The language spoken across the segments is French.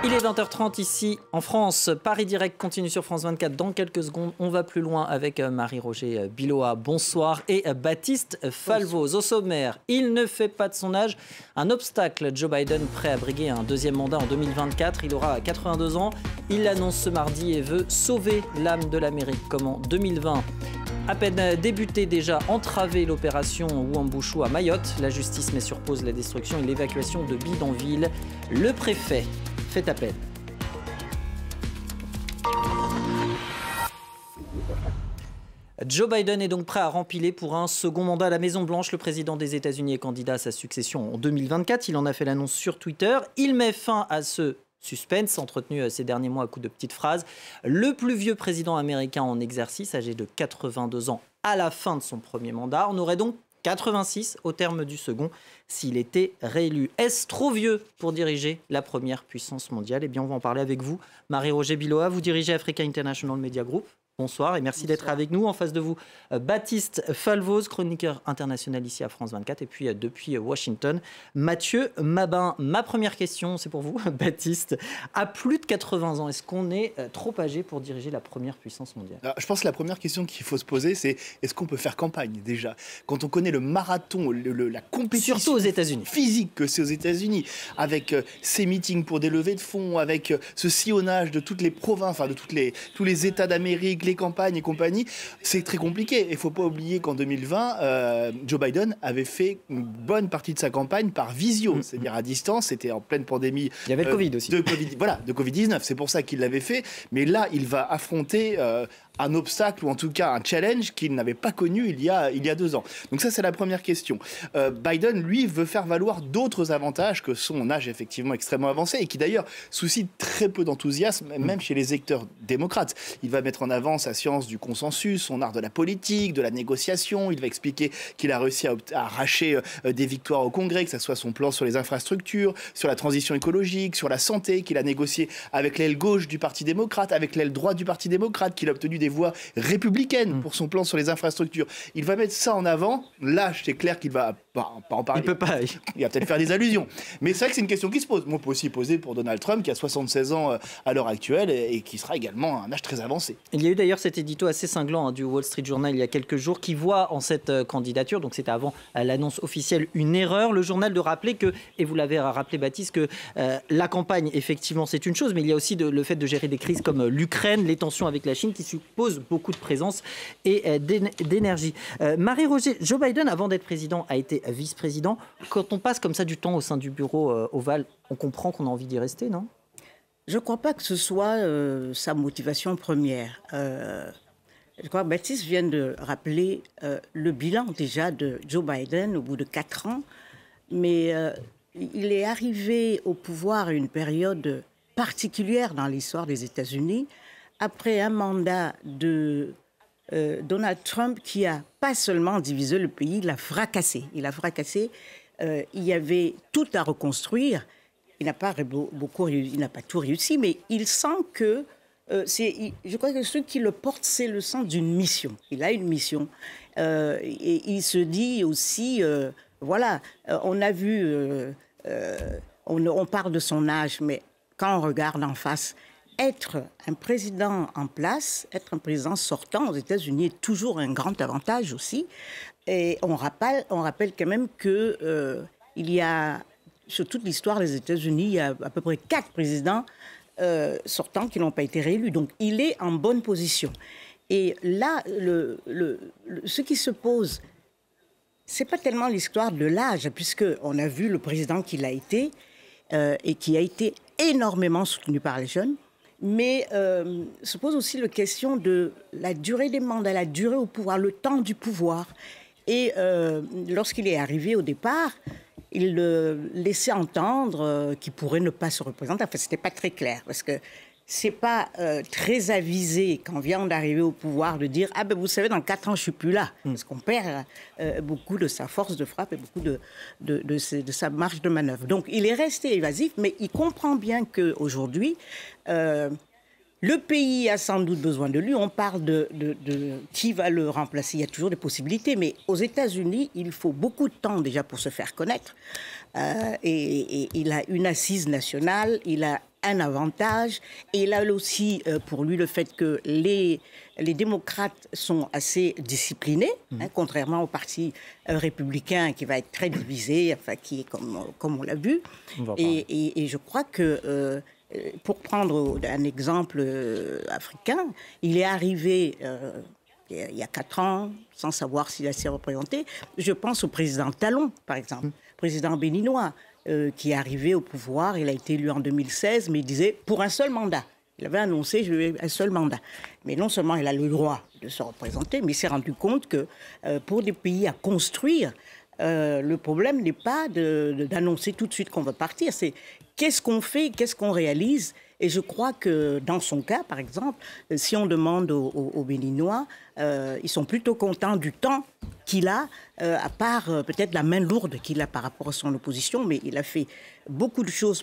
Il est 20h30 ici en France. Paris Direct continue sur France 24 dans quelques secondes. On va plus loin avec Marie-Roger Biloa. Bonsoir. Et Baptiste Falvoz. Au sommaire, il ne fait pas de son âge un obstacle. Joe Biden prêt à briguer un deuxième mandat en 2024. Il aura 82 ans. Il l'annonce ce mardi et veut sauver l'âme de l'Amérique comme en 2020. À peine débuté, déjà entravé l'opération Wambushu à Mayotte. La justice met sur pause la destruction et l'évacuation de bidonvilles. Le préfet fait appel. Joe Biden est donc prêt à rempiler pour un second mandat à la Maison-Blanche. Le président des États-Unis est candidat à sa succession en 2024. Il en a fait l'annonce sur Twitter. Il met fin à ce suspense entretenu ces derniers mois à coups de petites phrases. Le plus vieux président américain en exercice, âgé de 82 ans à la fin de son premier mandat. On aurait donc 86 au terme du second s'il était réélu. Est-ce trop vieux pour diriger la première puissance mondiale? Eh bien, on va en parler avec vous. Marie-Roger Biloa, vous dirigez Africa International Media Group. Bonsoir et merci d'être avec nous. En face de vous, Baptiste Falvoz, chroniqueur international ici à France 24. Et puis depuis Washington, Mathieu Mabin. Ma première question, c'est pour vous, Baptiste. À plus de 80 ans, est-ce qu'on est trop âgé pour diriger la première puissance mondiale? Alors, je pense que la première question qu'il faut se poser, c'est est-ce qu'on peut faire campagne déjà? Quand on connaît le marathon, la compétition surtout aux États-Unis physique que c'est aux États-Unis, avec ces meetings pour des levées de fonds, avec ce sillonnage de toutes les provinces, enfin de tous les États d'Amérique, les campagnes et compagnie, c'est très compliqué. Il ne faut pas oublier qu'en 2020, Joe Biden avait fait une bonne partie de sa campagne par visio, c'est-à-dire à distance. C'était en pleine pandémie. Il y avait le Covid aussi. De Covid-19. C'est pour ça qu'il l'avait fait. Mais là, il va affronter un obstacle ou en tout cas un challenge qu'il n'avait pas connu il y a 2 ans. Donc ça, c'est la première question. Biden, lui, veut faire valoir d'autres avantages que son âge effectivement extrêmement avancé et qui d'ailleurs suscite très peu d'enthousiasme, même chez les électeurs démocrates. Il va mettre en avant sa science du consensus, son art de la politique, de la négociation. Il va expliquer qu'il a réussi à arracher des victoires au Congrès, que ce soit son plan sur les infrastructures, sur la transition écologique, sur la santé, qu'il a négocié avec l'aile gauche du Parti démocrate, avec l'aile droite du Parti démocrate, qu'il a obtenu des voix républicaines pour son plan sur les infrastructures. Il va mettre ça en avant. Là, c'est clair qu'il va pas en parler. Il peut pas. Il va peut-être faire des allusions. Mais c'est vrai que c'est une question qui se pose. On peut aussi poser pour Donald Trump, qui a 76 ans à l'heure actuelle et qui sera également à un âge très avancé. Il y a eu d'ailleurs cet édito assez cinglant du Wall Street Journal il y a quelques jours qui voit en cette candidature, donc c'était avant l'annonce officielle, une erreur. Le journal de rappeler que, et vous l'avez rappelé Baptiste, que la campagne effectivement c'est une chose, mais il y a aussi le fait de gérer des crises comme l'Ukraine, les tensions avec la Chine qui supposent beaucoup de présence et d'énergie. Marie-Roger, Joe Biden avant d'être président a été vice-président. Quand on passe comme ça du temps au sein du bureau ovale, on comprend qu'on a envie d'y rester, non? Je ne crois pas que ce soit sa motivation première. Je crois que Baptiste vient de rappeler le bilan déjà de Joe Biden au bout de 4 ans. Mais il est arrivé au pouvoir à une période particulière dans l'histoire des États-Unis, après un mandat de Donald Trump qui a pas seulement divisé le pays, il l'a fracassé. Il y avait tout à reconstruire. Il n'a pas tout réussi, mais il sent que je crois que ce qui le porte, c'est le sens d'une mission. Il a une mission. Et il se dit aussi, voilà, on a vu, on parle de son âge, mais quand on regarde en face, être un président en place, être un président sortant aux États-Unis est toujours un grand avantage aussi. Et on rappelle quand même que il y a, sur toute l'histoire des États-Unis, il y a à peu près 4 présidents sortants qui n'ont pas été réélus. Donc, il est en bonne position. Et là, ce qui se pose, c'est pas tellement l'histoire de l'âge, puisqu'on a vu le président qu'il a été et qui a été énormément soutenu par les jeunes. Mais se pose aussi la question de la durée des mandats, la durée au pouvoir, le temps du pouvoir. Et lorsqu'il est arrivé au départ, il laissait entendre qu'il pourrait ne pas se représenter. Enfin, c'était pas très clair, parce que c'est pas très avisé quand vient d'arriver au pouvoir de dire « Ah ben vous savez, dans 4 ans, je suis plus là ». Parce qu'on perd beaucoup de sa force de frappe et beaucoup de sa marge de manœuvre. Donc, il est resté évasif, mais il comprend bien qu'aujourd'hui, Le pays a sans doute besoin de lui. On parle de qui va le remplacer. Il y a toujours des possibilités. Mais aux États-Unis, il faut beaucoup de temps déjà pour se faire connaître. Et il a une assise nationale, il a un avantage. Et il a aussi pour lui le fait que les démocrates sont assez disciplinés, contrairement au parti républicain qui va être très divisé, enfin, qui est comme on l'a vu. Et je crois que... pour prendre un exemple africain, il est arrivé il y a 4 ans, sans savoir s'il a s'est représenté. Je pense au président Talon, par exemple, président béninois, qui est arrivé au pouvoir. Il a été élu en 2016, mais il disait pour un seul mandat. Il avait annoncé je veux un seul mandat. Mais non seulement il a le droit de se représenter, mais il s'est rendu compte que pour des pays à construire, le problème n'est pas d'annoncer tout de suite qu'on va partir, c'est qu'est-ce qu'on fait, qu'est-ce qu'on réalise. Et je crois que dans son cas, par exemple, si on demande aux Béninois, ils sont plutôt contents du temps qu'il a, à part peut-être la main lourde qu'il a par rapport à son opposition, mais il a fait beaucoup de choses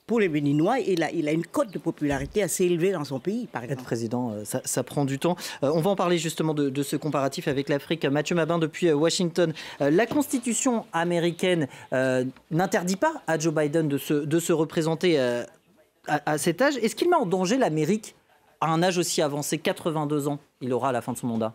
pour les Béninois et il a une cote de popularité assez élevée dans son pays, par exemple. Être président, ça prend du temps. On va en parler justement de ce comparatif avec l'Afrique. Mathieu Mabin, depuis Washington. La Constitution américaine n'interdit pas à Joe Biden de se représenter à cet âge. Est-ce qu'il met en danger l'Amérique à un âge aussi avancé, 82 ans, il aura à la fin de son mandat?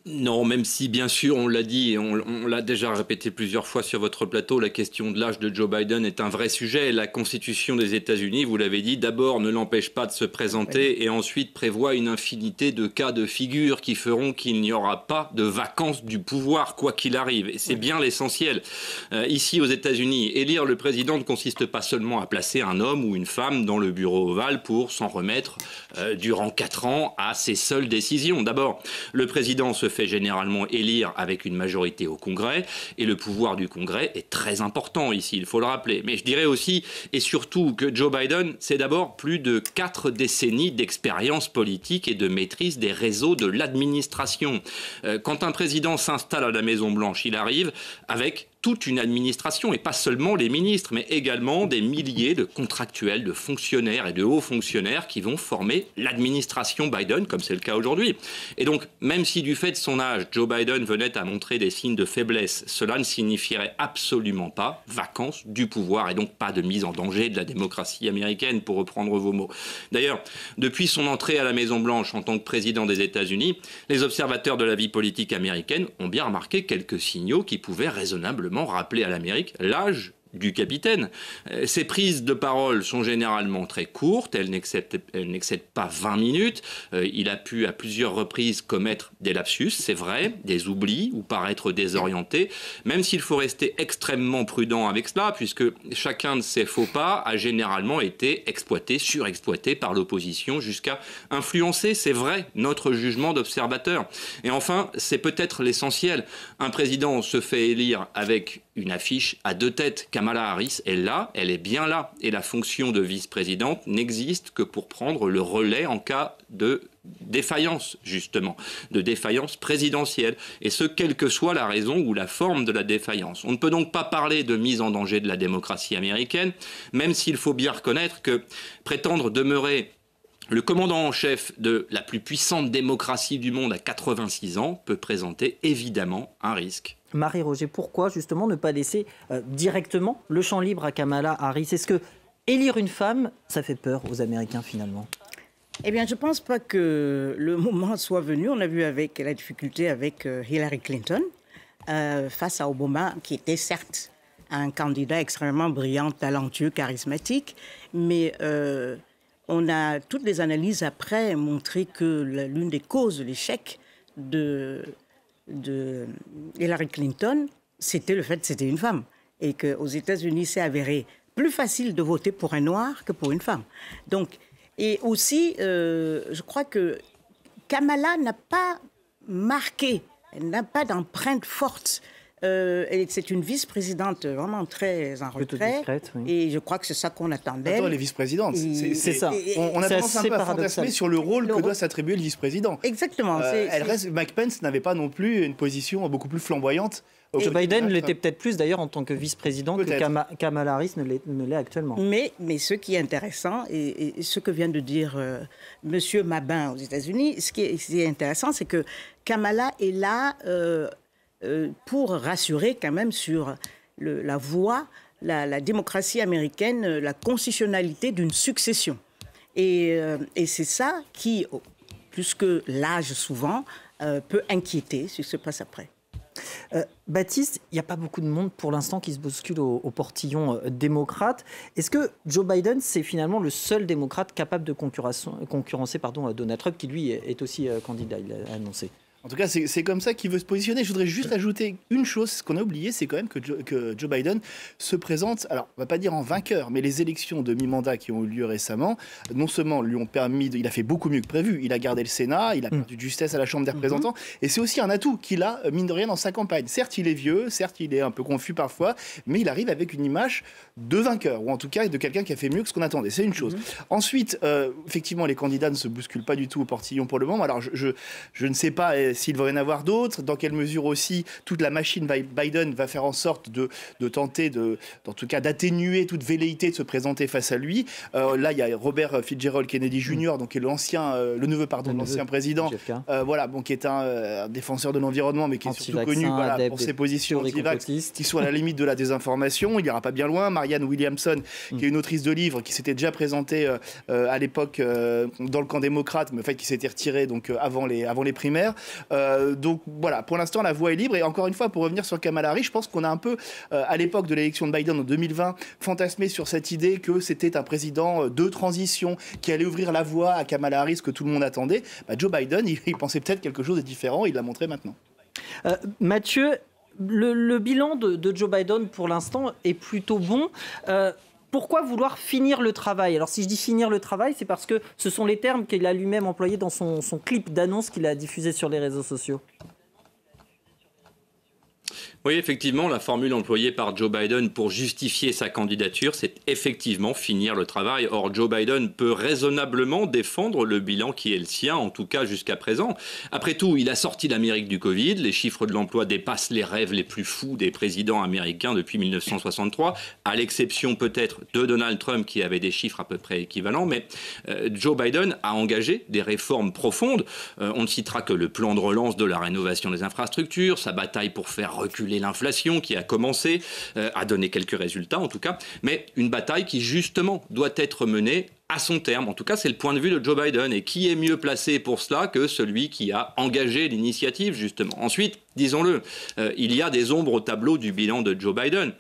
Non, même si bien sûr, on l'a dit et on l'a déjà répété plusieurs fois sur votre plateau, la question de l'âge de Joe Biden est un vrai sujet. La Constitution des États-Unis, vous l'avez dit, d'abord ne l'empêche pas de se présenter et ensuite prévoit une infinité de cas de figure qui feront qu'il n'y aura pas de vacance du pouvoir, quoi qu'il arrive. Et c'est bien l'essentiel. Ici aux États-Unis, élire le président ne consiste pas seulement à placer un homme ou une femme dans le bureau ovale pour s'en remettre durant 4 ans à ses seules décisions. D'abord, le président se fait généralement élire avec une majorité au Congrès et le pouvoir du Congrès est très important ici, il faut le rappeler. Mais je dirais aussi et surtout que Joe Biden, c'est d'abord plus de 4 décennies d'expérience politique et de maîtrise des réseaux de l'administration. Quand un président s'installe à la Maison-Blanche, il arrive avec toute une administration, et pas seulement les ministres, mais également des milliers de contractuels, de fonctionnaires et de hauts fonctionnaires qui vont former l'administration Biden, comme c'est le cas aujourd'hui. Et donc, même si du fait de son âge, Joe Biden venait à montrer des signes de faiblesse, cela ne signifierait absolument pas vacance du pouvoir et donc pas de mise en danger de la démocratie américaine, pour reprendre vos mots. D'ailleurs, depuis son entrée à la Maison-Blanche en tant que président des États-Unis, les observateurs de la vie politique américaine ont bien remarqué quelques signaux qui pouvaient raisonnablement rappeler à l'Amérique l'âge du capitaine. Ses prises de parole sont généralement très courtes, elles n'excèdent pas 20 minutes. Il a pu à plusieurs reprises commettre des lapsus, c'est vrai, des oublis ou paraître désorienté, même s'il faut rester extrêmement prudent avec cela, puisque chacun de ces faux pas a généralement été exploité, surexploité par l'opposition jusqu'à influencer, c'est vrai, notre jugement d'observateur. Et enfin, c'est peut-être l'essentiel. Un président se fait élire avec une affiche à 2 têtes. Kamala Harris est là, elle est bien là. Et la fonction de vice-présidente n'existe que pour prendre le relais en cas de défaillance, justement, de défaillance présidentielle. Et ce, quelle que soit la raison ou la forme de la défaillance. On ne peut donc pas parler de mise en danger de la démocratie américaine, même s'il faut bien reconnaître que prétendre demeurer le commandant en chef de la plus puissante démocratie du monde à 86 ans peut présenter évidemment un risque. Marie-Roger, pourquoi justement ne pas laisser directement le champ libre à Kamala Harris? Est-ce que élire une femme, ça fait peur aux Américains finalement? Eh bien, je ne pense pas que le moment soit venu. On a vu avec la difficulté avec Hillary Clinton face à Obama, qui était certes un candidat extrêmement brillant, talentueux, charismatique, mais on a toutes les analyses après montré que l'une des causes de l'échec de Hillary Clinton, c'était le fait que c'était une femme. Et qu'aux États-Unis, c'est avéré plus facile de voter pour un noir que pour une femme. Donc, et aussi, je crois que Kamala n'a pas marqué, elle n'a pas d'empreinte forte. C'est une vice-présidente vraiment très en retrait. Discrète, oui. Et je crois que c'est ça qu'on attend d'elle. Attends, elle est vice-présidente. C'est ça. On a tendance un peu à fantasmer sur le rôle que doit s'attribuer le vice-président. Exactement. Mike Pence n'avait pas non plus une position beaucoup plus flamboyante Joe Biden l'était peut-être plus d'ailleurs en tant que vice-président que Kamala Harris ne l'est actuellement. Mais ce qui est intéressant, et ce que vient de dire Monsieur Mabin aux États-Unis, ce qui est intéressant, c'est que Kamala est là pour rassurer quand même sur la voie, la démocratie américaine, la constitutionnalité d'une succession. Et c'est ça qui, plus que l'âge souvent, peut inquiéter ce qui se passe après. Baptiste, il n'y a pas beaucoup de monde pour l'instant qui se bouscule au portillon démocrate. Est-ce que Joe Biden, c'est finalement le seul démocrate capable de concurrencer Donald Trump, qui lui est aussi candidat, il l'a annoncé? En tout cas, c'est comme ça qu'il veut se positionner. Je voudrais juste ajouter une chose, ce qu'on a oublié, c'est quand même que Joe Biden se présente, alors on va pas dire en vainqueur, mais les élections de mi-mandat qui ont eu lieu récemment, non seulement lui ont permis, il a fait beaucoup mieux que prévu, il a gardé le Sénat, il a perdu de justesse à la Chambre des représentants, et c'est aussi un atout qu'il a, mine de rien, dans sa campagne. Certes, il est vieux, certes, il est un peu confus parfois, mais il arrive avec une image de vainqueur, ou en tout cas de quelqu'un qui a fait mieux que ce qu'on attendait. C'est une chose. Ensuite, effectivement, les candidats ne se bousculent pas du tout au portillon pour le moment. Alors, je ne sais pas s'il va y en avoir d'autres, dans quelle mesure aussi toute la machine Biden va faire en sorte de tenter, en tout cas d'atténuer toute velléité de se présenter face à lui. Là, il y a Robert Fitzgerald Kennedy Jr., donc qui est le neveu de l'ancien président, qui est un défenseur de l'environnement, mais qui est surtout connu pour ses positions anti-vax, qui sont à la limite de la désinformation. Il n'ira pas bien loin. Marianne Williamson, qui est une autrice de livres, qui s'était déjà présentée à l'époque dans le camp démocrate, mais en fait qui s'était retirée donc avant les primaires. Donc voilà, pour l'instant la voie est libre. Et encore une fois, pour revenir sur Kamala Harris, je pense qu'on a un peu, à l'époque de l'élection de Biden en 2020, fantasmé sur cette idée que c'était un président de transition qui allait ouvrir la voie à Kamala Harris que tout le monde attendait. Joe Biden, il pensait peut-être quelque chose de différent, il l'a montré maintenant. Mathieu, le bilan de Joe Biden pour l'instant est plutôt bon. Pourquoi vouloir finir le travail? Alors si je dis finir le travail, c'est parce que ce sont les termes qu'il a lui-même employés dans son clip d'annonce qu'il a diffusé sur les réseaux sociaux. Oui, effectivement, la formule employée par Joe Biden pour justifier sa candidature, c'est effectivement finir le travail. Or, Joe Biden peut raisonnablement défendre le bilan qui est le sien, en tout cas jusqu'à présent. Après tout, il a sorti l'Amérique du Covid. Les chiffres de l'emploi dépassent les rêves les plus fous des présidents américains depuis 1963, à l'exception peut-être de Donald Trump qui avait des chiffres à peu près équivalents. Mais Joe Biden a engagé des réformes profondes. On ne citera que le plan de relance de la rénovation des infrastructures, sa bataille pour faire reculer l'inflation qui a commencé, a donné quelques résultats en tout cas, mais une bataille qui justement doit être menée à son terme. En tout cas, c'est le point de vue de Joe Biden. Et qui est mieux placé pour cela que celui qui a engagé l'initiative, justement. Ensuite, disons-le, il y a des ombres au tableau du bilan de Joe Biden.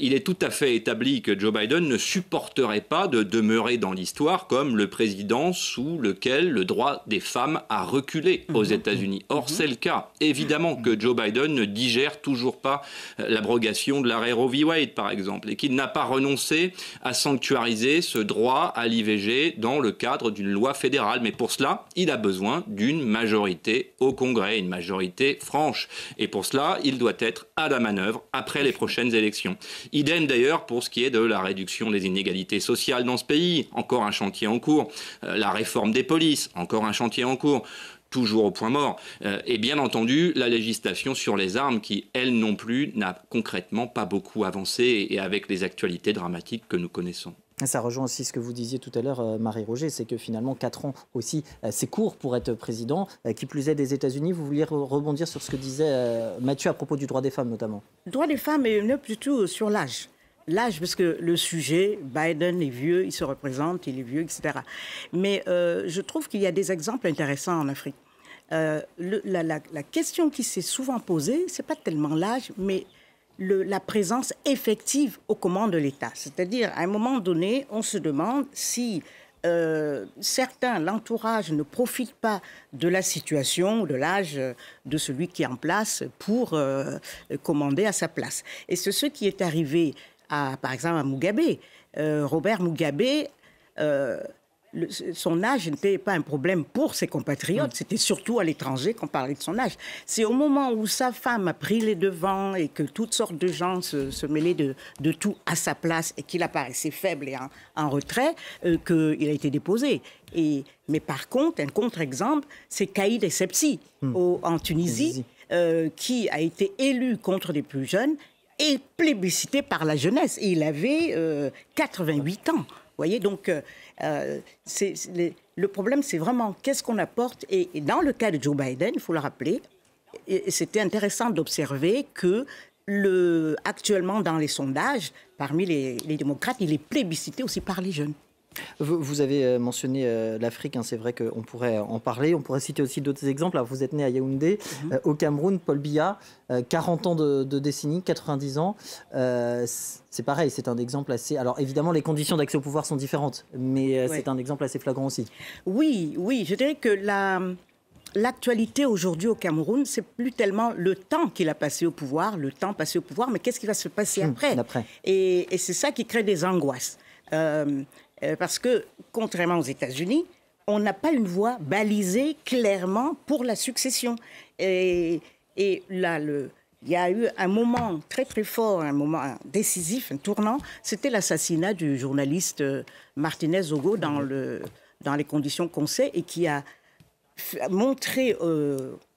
Il est tout à fait établi que Joe Biden ne supporterait pas de demeurer dans l'histoire comme le président sous lequel le droit des femmes a reculé aux États-Unis. Or, c'est le cas. Évidemment que Joe Biden ne digère toujours pas l'abrogation de l'arrêt Roe v. Wade, par exemple, et qu'il n'a pas renoncé à sanctuariser ce droit à l'IVG dans le cadre d'une loi fédérale. Mais pour cela, il a besoin d'une majorité au Congrès, une majorité franche. Et pour cela, il doit être à la manœuvre après les prochaines élections. Idem d'ailleurs pour ce qui est de la réduction des inégalités sociales dans ce pays. Encore un chantier en cours. La réforme des polices, encore un chantier en cours. Toujours au point mort. Et bien entendu, la législation sur les armes qui, elle non plus, n'a concrètement pas beaucoup avancé et avec les actualités dramatiques que nous connaissons. Ça rejoint aussi ce que vous disiez tout à l'heure, Marie-Roger, c'est que finalement 4 ans aussi, c'est court pour être président, qui plus est des États-Unis. Vous vouliez rebondir sur ce que disait Mathieu à propos du droit des femmes notamment. Le droit des femmes est plutôt sur l'âge. L'âge, parce que le sujet, Biden est vieux, il se représente, il est vieux, etc. Mais je trouve qu'il y a des exemples intéressants en Afrique. La question qui s'est souvent posée, c'est pas tellement l'âge, mais la présence effective aux commandes de l'État. C'est-à-dire, à un moment donné, on se demande si certains, l'entourage, ne profitent pas de la situation, de l'âge de celui qui est en place pour commander à sa place. Et c'est ce qui est arrivé, par exemple, à Mugabe. Robert Mugabe... son âge n'était pas un problème pour ses compatriotes, c'était surtout à l'étranger qu'on parlait de son âge. C'est au moment où sa femme a pris les devants et que toutes sortes de gens se mêlaient de tout à sa place et qu'il apparaissait faible et en retrait qu'il a été déposé. Mais par contre, un contre-exemple, c'est Caïd Essebsi en Tunisie. qui a été élu contre les plus jeunes et plébiscité par la jeunesse. Et il avait 88 ans. Vous voyez, donc le problème, c'est vraiment qu'est-ce qu'on apporte. Et dans le cas de Joe Biden, il faut le rappeler, et c'était intéressant d'observer que actuellement, dans les sondages, parmi les démocrates, il est plébiscité aussi par les jeunes. Vous avez mentionné l'Afrique, hein, c'est vrai qu'on pourrait en parler. On pourrait citer aussi d'autres exemples. Alors, vous êtes né à Yaoundé, au Cameroun, Paul Biya, 40 ans de décennie, 90 ans. C'est pareil, c'est un exemple assez... Alors, évidemment, les conditions d'accès au pouvoir sont différentes, mais c'est un exemple assez flagrant aussi. Oui, je dirais que l'actualité aujourd'hui au Cameroun, c'est plus tellement le temps qu'il a passé au pouvoir, mais qu'est-ce qui va se passer après. Et c'est ça qui crée des angoisses. Parce que, contrairement aux États-Unis, on n'a pas une voie balisée clairement pour la succession. Et là, il y a eu un moment très très fort, un moment décisif, un tournant, c'était l'assassinat du journaliste Martinez Ogo dans les conditions qu'on sait et qui a montré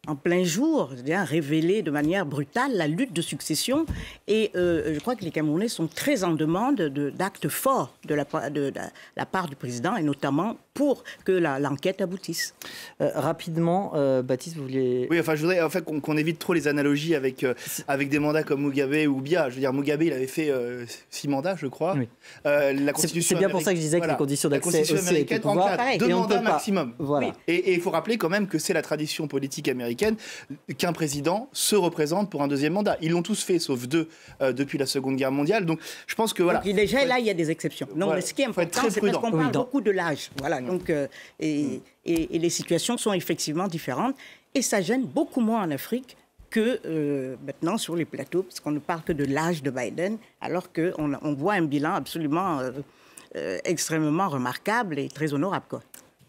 en plein jour, révélé de manière brutale la lutte de succession. Et je crois que les Camerounais sont très en demande d'actes forts de la part du président, et notamment pour que l'enquête aboutisse. Rapidement, Baptiste, vous vouliez... Oui, enfin, je voudrais qu'on évite trop les analogies avec des mandats comme Mugabe ou Biya. Je veux dire, Mugabe, il avait fait 6 mandats, je crois. Oui. C'est bien pour ça que je disais que les conditions d'accès aussi étaient pouvoir, 2 mandats maximum. Voilà. Oui. Et il faut rappeler quand même que c'est la tradition politique américaine qu'un président se représente pour un deuxième mandat. Ils l'ont tous fait, sauf 2 depuis la Seconde Guerre mondiale. Donc, je pense que voilà. Donc, déjà, là, il y a des exceptions. Non, mais ce qui est important, c'est parce qu'on parle beaucoup de l'âge. Voilà. Donc, et les situations sont effectivement différentes. Et ça gêne beaucoup moins en Afrique que maintenant sur les plateaux, parce qu'on ne parle que de l'âge de Biden, alors qu'on voit un bilan absolument extrêmement remarquable et très honorable, quoi.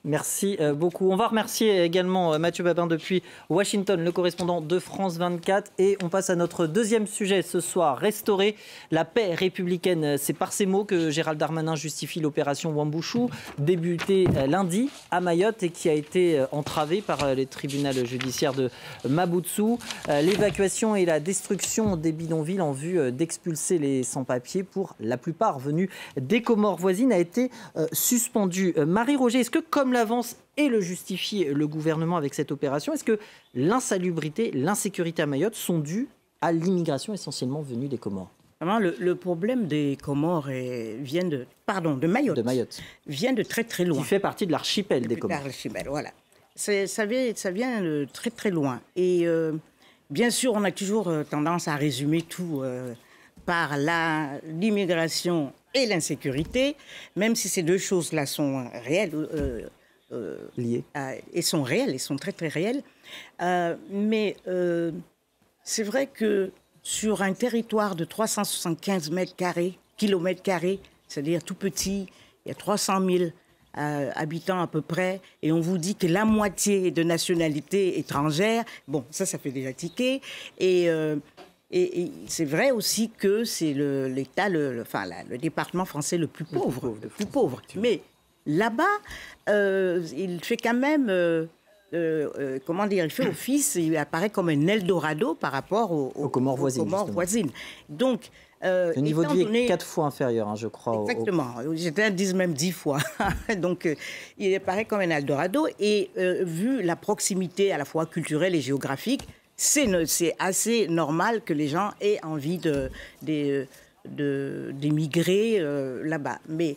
Merci beaucoup. On va remercier également Mathieu Babin depuis Washington, le correspondant de France 24. Et on passe à notre deuxième sujet ce soir, restaurer la paix républicaine. C'est par ces mots que Gérald Darmanin justifie l'opération Wambushu, débutée lundi à Mayotte et qui a été entravée par les tribunaux judiciaires de Mabutsu. L'évacuation et la destruction des bidonvilles en vue d'expulser les sans-papiers, pour la plupart venus des Comores voisines, a été suspendue. Marie-Roger, est-ce que, comme l'avance et le justifie le gouvernement avec cette opération, est-ce que l'insalubrité, l'insécurité à Mayotte sont dues à l'immigration essentiellement venue des Comores? Le problème des Comores de Mayotte, vient de très très loin. Qui fait partie de l'archipel des Comores. L'archipel, voilà. Ça vient de très très loin. Et bien sûr, on a toujours tendance à résumer tout par l'immigration et l'insécurité, même si ces deux choses-là sont réelles, liées. Et sont réelles, et sont très très réelles. Mais c'est vrai que sur un territoire de 375 kilomètres carrés, c'est-à-dire tout petit, il y a 300 000 habitants à peu près, et on vous dit que la moitié est de nationalité étrangère, bon, ça fait déjà tiquer. Et c'est vrai aussi que c'est l'État, le département français le plus pauvre. Mais là-bas, il fait quand même, il fait office, il apparaît comme un Eldorado par rapport aux Comores voisines. Donc, le niveau de vie est 4 fois inférieur, je crois. Exactement. Certains disent même 10 fois. Donc, il apparaît comme un Eldorado. Et vu la proximité à la fois culturelle et géographique, c'est assez normal que les gens aient envie d'émigrer là-bas. Mais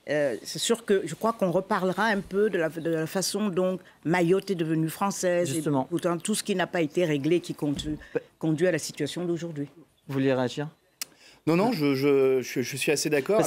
c'est sûr que je crois qu'on reparlera un peu de la façon dont Mayotte est devenue française. Justement. Et tout ce qui n'a pas été réglé, qui conduit à la situation d'aujourd'hui. Vous voulez réagir ? Non, je suis assez d'accord.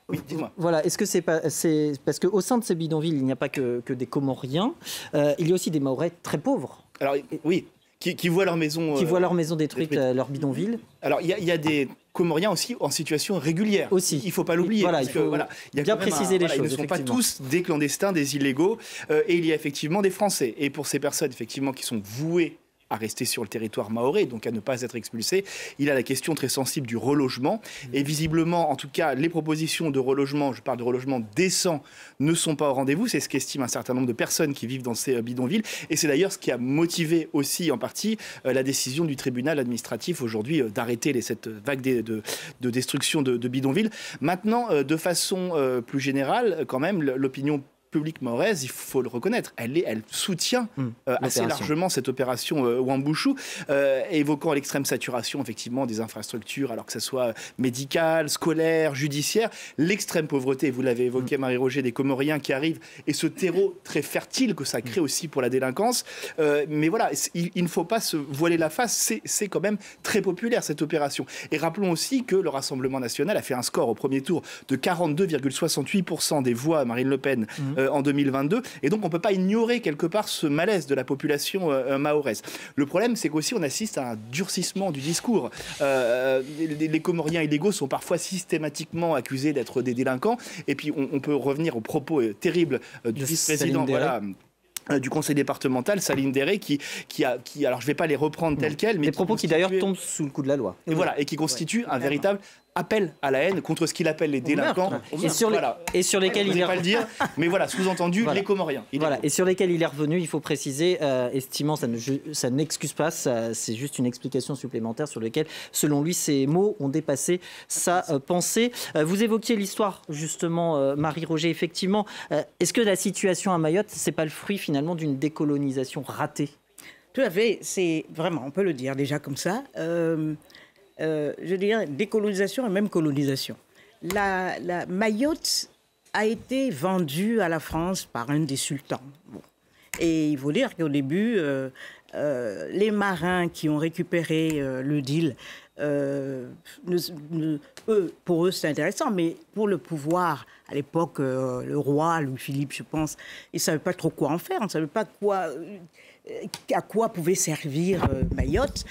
Oui, dis-moi. Voilà, est-ce que c'est parce qu'au sein de ces bidonvilles, il n'y a pas que des Comoriens, il y a aussi des Mahorais très pauvres. Alors oui. Qui voient leur maison... leur maison détruite, leur bidonville. Alors, il y a des Comoriens aussi en situation régulière. Aussi. Il ne faut pas l'oublier. Voilà, il faut bien préciser les choses. Ils ne sont pas tous des clandestins, des illégaux. Et il y a effectivement des Français. Et pour ces personnes, effectivement, qui sont vouées à rester sur le territoire mahorais, donc à ne pas être expulsés. Il a la question très sensible du relogement. Et visiblement, en tout cas, les propositions de relogement, je parle de relogement décent, ne sont pas au rendez-vous. C'est ce qu'estiment un certain nombre de personnes qui vivent dans ces bidonvilles. Et c'est d'ailleurs ce qui a motivé aussi en partie la décision du tribunal administratif aujourd'hui d'arrêter cette vague de destruction de bidonvilles. Maintenant, de façon plus générale, quand même, l'opinion publique mahoraise, il faut le reconnaître, elle soutient assez largement cette opération Wambushu, évoquant l'extrême saturation effectivement des infrastructures, alors que ce soit médicale, scolaire, judiciaire, l'extrême pauvreté, vous l'avez évoqué Marie-Roger, des Comoriens qui arrivent, et ce terreau très fertile que ça crée aussi pour la délinquance. Mais voilà, il ne faut pas se voiler la face, c'est quand même très populaire cette opération. Et rappelons aussi que le Rassemblement national a fait un score au premier tour de 42,68% des voix à Marine Le Pen en 2022. Et donc, on ne peut pas ignorer quelque part ce malaise de la population mahoraise. Le problème, c'est qu'aussi, on assiste à un durcissement du discours. Les Comoriens illégaux sont parfois systématiquement accusés d'être des délinquants. Et puis, on peut revenir aux propos terribles du vice-président du conseil départemental, Saline Déré, qui alors je ne vais pas les reprendre tels quels, mais des propos qui d'ailleurs tombent sous le coup de la loi. Et voilà, et qui constituent un véritable appel à la haine contre ce qu'il appelle les délinquants. Et sur lesquels il est pas le dire, mais voilà, sous-entendu, les Comoriens. Et sur lesquels il est revenu, il faut préciser, estimant ça n'excuse pas, c'est juste une explication supplémentaire sur lesquels, selon lui, ces mots ont dépassé sa pensée. Vous évoquiez l'histoire, justement, Marie-Roger, effectivement. Est-ce que la situation à Mayotte, c'est pas le fruit finalement d'une décolonisation ratée ? Tout à fait, c'est vraiment, on peut le dire déjà comme ça. Je dirais décolonisation et même colonisation. La Mayotte a été vendue à la France par un des sultans. Bon. Et il faut dire qu'au début, les marins qui ont récupéré le deal, pour eux c'est intéressant, mais pour le pouvoir, à l'époque, le roi Louis-Philippe, je pense, il ne savait pas trop quoi en faire, on ne savait pas à quoi pouvait servir Mayotte.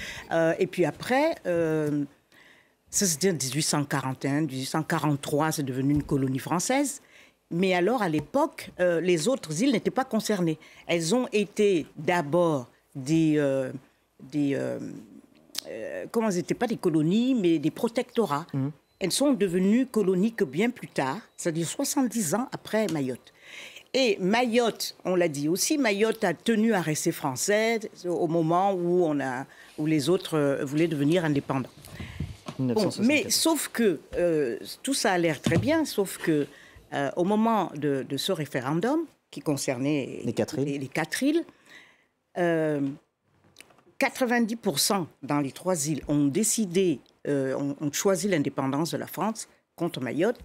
Et puis après, ça c'était en 1841, 1843, c'est devenu une colonie française. Mais alors, à l'époque, les autres îles n'étaient pas concernées. Elles ont été d'abord comment elles n'étaient pas des colonies, mais des protectorats. Elles sont devenues colonies que bien plus tard, c'est-à-dire 70 ans après Mayotte. Et Mayotte, on l'a dit aussi, Mayotte a tenu à rester française au moment où les autres voulaient devenir indépendants. Bon, mais sauf que tout ça a l'air très bien, sauf que au moment de ce référendum qui concernait les 4 îles, 90% dans les 3 îles ont décidé, ont choisi l'indépendance de la France contre Mayotte.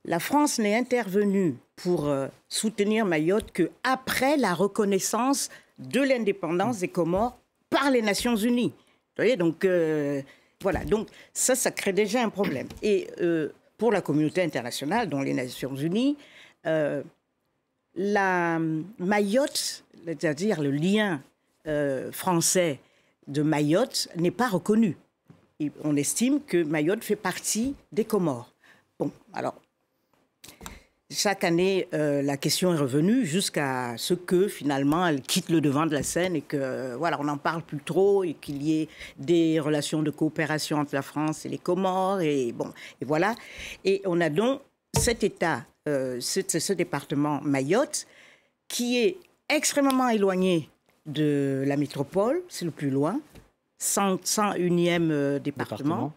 La France n'est intervenue pour soutenir Mayotte qu'après la reconnaissance de l'indépendance des Comores par les Nations Unies. Vous voyez, donc voilà, donc ça crée déjà un problème. Et pour la communauté internationale, dont les Nations Unies, la Mayotte, c'est-à-dire le lien français de Mayotte, n'est pas reconnu. Et on estime que Mayotte fait partie des Comores. Bon, alors, chaque année, la question est revenue jusqu'à ce que, finalement, elle quitte le devant de la scène et que, voilà, on n'en parle plus trop et qu'il y ait des relations de coopération entre la France et les Comores et bon, et voilà. Et on a donc cet État, ce département Mayotte, qui est extrêmement éloigné de la métropole, c'est le plus loin, 101e département,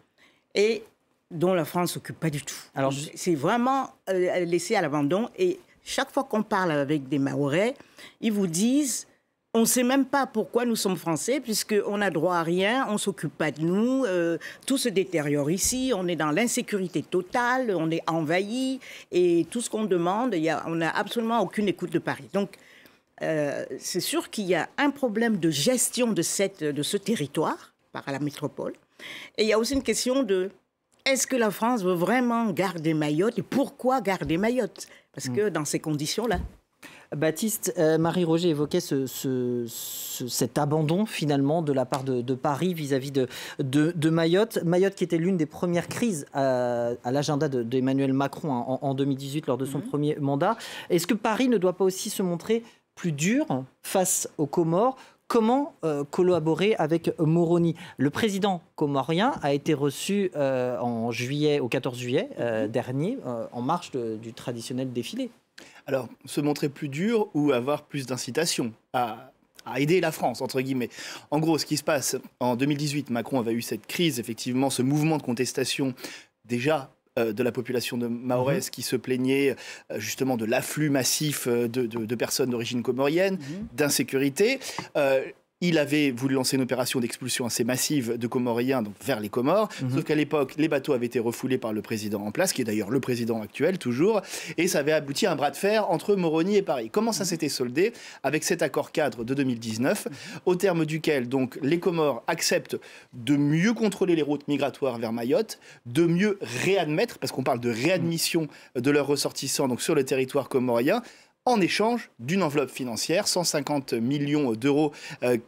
et dont la France ne s'occupe pas du tout. Alors, c'est vraiment laissé à l'abandon. Et chaque fois qu'on parle avec des Mahorais, ils vous disent on ne sait même pas pourquoi nous sommes Français, puisqu'on n'a droit à rien, on ne s'occupe pas de nous, tout se détériore ici, on est dans l'insécurité totale, on est envahi, et tout ce qu'on demande, on n'a absolument aucune écoute de Paris. Donc, c'est sûr qu'il y a un problème de gestion de ce territoire par la métropole. Et il y a aussi une question de est-ce que la France veut vraiment garder Mayotte et pourquoi garder Mayotte? Parce que dans ces conditions-là. Baptiste, Marie-Roger évoquait cet abandon finalement de la part de Paris vis-à-vis de Mayotte. Mayotte qui était l'une des premières crises à l'agenda d'Emmanuel Macron en 2018 lors de son premier mandat. Est-ce que Paris ne doit pas aussi se montrer plus dur face aux Comores, Comment collaborer avec Moroni? Le président comorien a été reçu au 14 juillet dernier, en marge du traditionnel défilé. Alors, se montrer plus dur ou avoir plus d'incitation à aider la France, entre guillemets. En gros, ce qui se passe, en 2018, Macron avait eu cette crise, effectivement, ce mouvement de contestation déjà de la population de Mahorez qui se plaignait justement de l'afflux massif de personnes d'origine comorienne, d'insécurité. Il avait voulu lancer une opération d'expulsion assez massive de Comoriens donc vers les Comores, sauf qu'à l'époque, les bateaux avaient été refoulés par le président en place, qui est d'ailleurs le président actuel toujours, et ça avait abouti à un bras de fer entre Moroni et Paris. Comment ça s'était soldé? Avec cet accord cadre de 2019, au terme duquel donc les Comores acceptent de mieux contrôler les routes migratoires vers Mayotte, de mieux réadmettre, parce qu'on parle de réadmission de leurs ressortissants donc sur le territoire comorien, en échange d'une enveloppe financière, 150 millions d'euros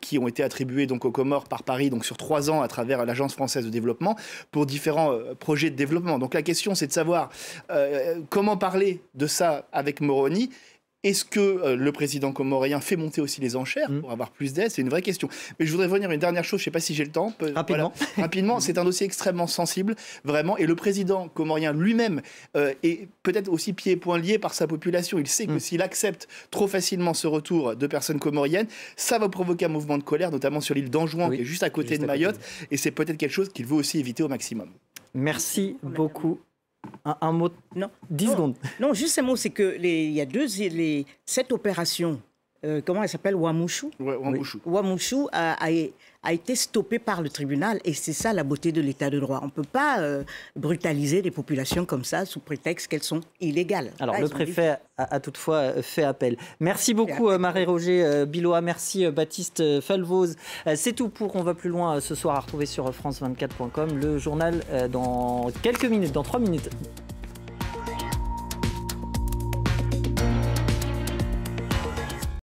qui ont été attribués donc aux Comores par Paris donc sur 3 ans à travers l'Agence française de développement pour différents projets de développement. Donc la question c'est de savoir comment parler de ça avec Moroni. Est-ce que le président comorien fait monter aussi les enchères pour avoir plus d'aide? C'est une vraie question. Mais je voudrais revenir à une dernière chose, je ne sais pas si j'ai le temps. Rapidement. Voilà. Rapidement, c'est un dossier extrêmement sensible, vraiment. Et le président comorien lui-même est peut-être aussi pieds et poings liés par sa population. Il sait que s'il accepte trop facilement ce retour de personnes comoriennes, ça va provoquer un mouvement de colère, notamment sur l'île d'Anjouan, qui est juste à côté de Mayotte. Et c'est peut-être quelque chose qu'il veut aussi éviter au maximum. Merci beaucoup. Un mot, non, 10 secondes. Non, juste un mot, c'est que il y a cette opération, comment elle s'appelle, Ouamouchou. Ouais, Ouamouchou. Ouamouchou a été stoppée par le tribunal et c'est ça la beauté de l'état de droit. On ne peut pas brutaliser les populations comme ça sous prétexte qu'elles sont illégales. Alors le préfet a toutefois fait appel. Merci beaucoup Marie-Roger Biloa, merci Baptiste Falvoz. C'est tout pour On va plus loin ce soir à retrouver sur france24.com. Le journal dans quelques minutes, dans 3 minutes.